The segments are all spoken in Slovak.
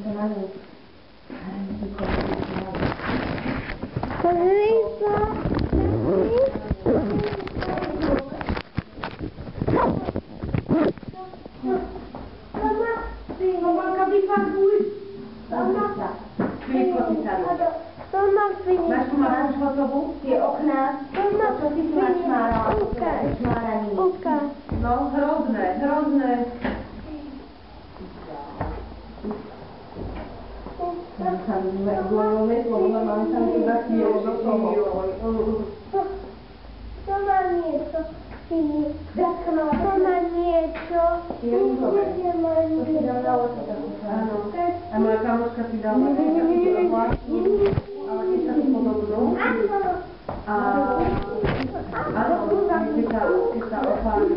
to na niej. Máš tu máš hotovú? Tie okná? Čo si tu máš šmára? No, hrozné. To má niečo. To má niečo. A moja kamoška si dala ale keď sa tu podobnú. Áno, keď sa opáli.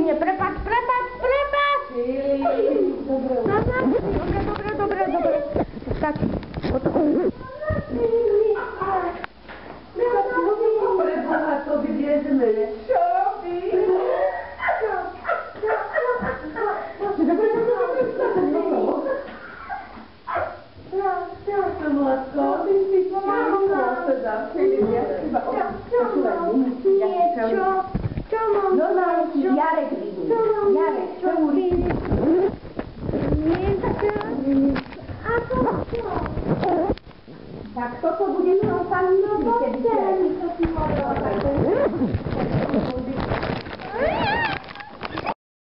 Nie, prepad. Dobre. Tak. Preboha, to vyviezme. Čo robíš? Jarek vidí. Jarek, čo ulici? Tak toto bude sa pani robiť, keby